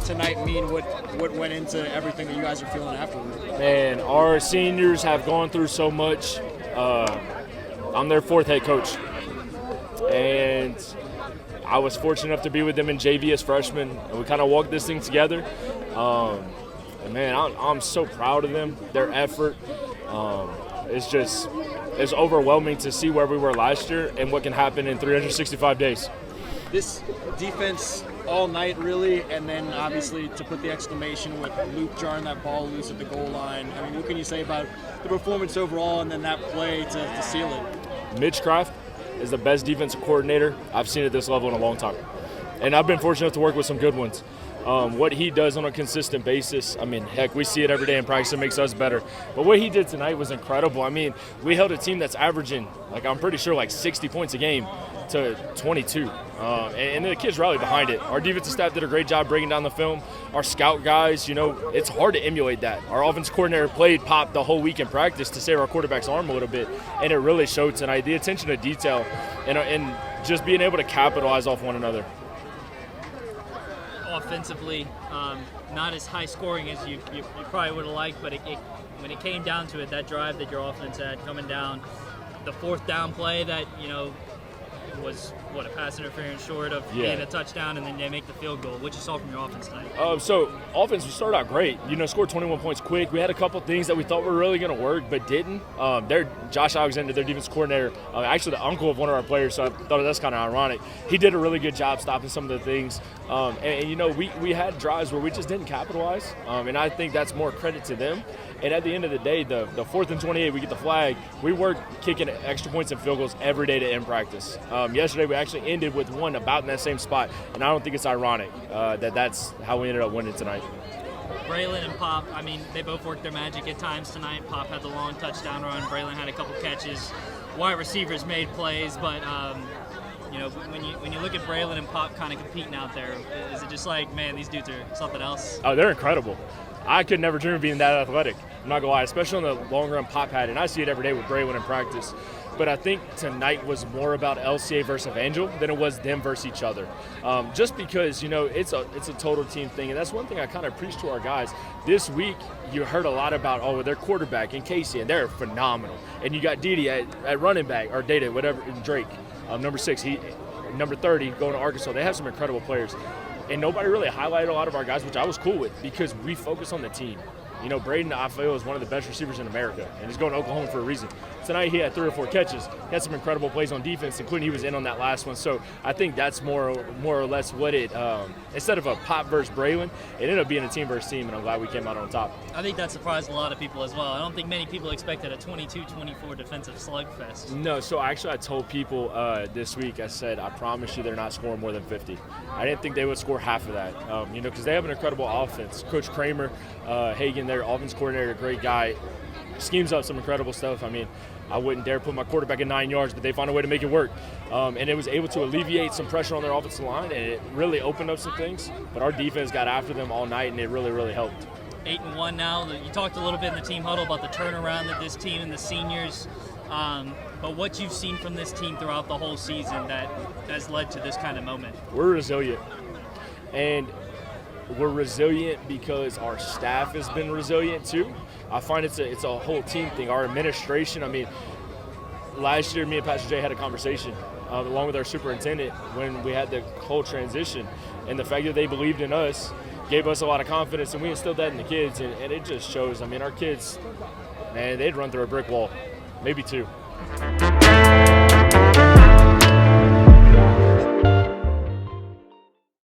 tonight mean? What went into everything that you guys are feeling afterward? Man, our seniors have gone through so much. I'm their fourth head coach, and I was fortunate enough to be with them in JV as freshmen, and we kind of walked this thing together. And man, I'm so proud of them, their effort. It's overwhelming to see where we were last year and what can happen in 365 days. This defense all night, really, and then obviously to put the exclamation with Luke jarring that ball loose at the goal line. I mean, what can you say about the performance overall and then that play to seal it? Mitch Kraft is the best defensive coordinator I've seen at this level in a long time. And I've been fortunate to work with some good ones. What he does on a consistent basis, I mean, heck, we see it every day in practice. It makes us better. But what he did tonight was incredible. I mean, we held a team that's averaging, I'm pretty sure, 60 points a game to 22. And the kids rallied behind it. Our defensive staff did a great job breaking down the film. Our scout guys, it's hard to emulate that. Our offense coordinator played pop the whole week in practice to save our quarterback's arm a little bit, and it really showed tonight. The attention to detail and just being able to capitalize off one another. Offensively, not as high scoring as you probably would have liked, but when it came down to it, that drive that your offense had coming down, the fourth down play that was a pass interference short of being a touchdown, and then they make the field goal. What you saw from your offense tonight? So offense, we started out great. Scored 21 points quick. We had a couple things that we thought were really going to work, but didn't. Josh Alexander, their defense coordinator, actually the uncle of one of our players, so I thought that's kind of ironic. He did a really good job stopping some of the things. We had drives where we just didn't capitalize, and I think that's more credit to them. And at the end of the day, the 4th and 28, we get the flag. We work kicking extra points and field goals every day to end practice. Yesterday, we actually ended with one about in that same spot, and I don't think it's ironic that's how we ended up winning tonight. Braylon and Pop, I mean, they both worked their magic at times tonight. Pop had the long touchdown run. Braylon had a couple catches. Wide receivers made plays, but when you look at Braylon and Pop kind of competing out there, is it just man, these dudes are something else? Oh, they're incredible. I could never dream of being that athletic. I'm not going to lie, especially on the long run Pop had, and I see it every day with Braylon in practice. But I think tonight was more about LCA versus Evangel than it was them versus each other. Just because, it's a total team thing, and that's one thing I kind of preach to our guys. This week, you heard a lot about, their quarterback and Casey, and they're phenomenal. And you got Dede at running back, or Dede, whatever, and Drake, number 6, number 30, going to Arkansas. They have some incredible players. And nobody really highlighted a lot of our guys, which I was cool with, because we focus on the team. Braden, I feel, is one of the best receivers in America, and he's going to Oklahoma for a reason. Tonight he had 3 or 4 catches. He had some incredible plays on defense, including he was in on that last one. So I think that's more or less what it instead of a Pop versus Braylon, it ended up being a team versus team, and I'm glad we came out on top. I think that surprised a lot of people as well. I don't think many people expected a 22-24 defensive slugfest. No, so actually I told people this week, I said, I promise you they're not scoring more than 50. I didn't think they would score half of that, because they have an incredible offense. Coach Kramer, Hagan, their offense coordinator, great guy, schemes up some incredible stuff. I mean, I wouldn't dare put my quarterback at 9 yards, but they found a way to make it work. And it was able to alleviate some pressure on their offensive line, and it really opened up some things. But our defense got after them all night, and it really, really helped. 8-1 now. You talked a little bit in the team huddle about the turnaround that this team and the seniors, but what you've seen from this team throughout the whole season that has led to this kind of moment. We're resilient. And we're resilient because our staff has been resilient too. I find it's a whole team thing. Our administration, I mean, last year me and Pastor Jay had a conversation along with our superintendent when we had the whole transition, and the fact that they believed in us gave us a lot of confidence, and we instilled that in the kids, and it just shows. I mean, our kids, man, they'd run through a brick wall, maybe 2.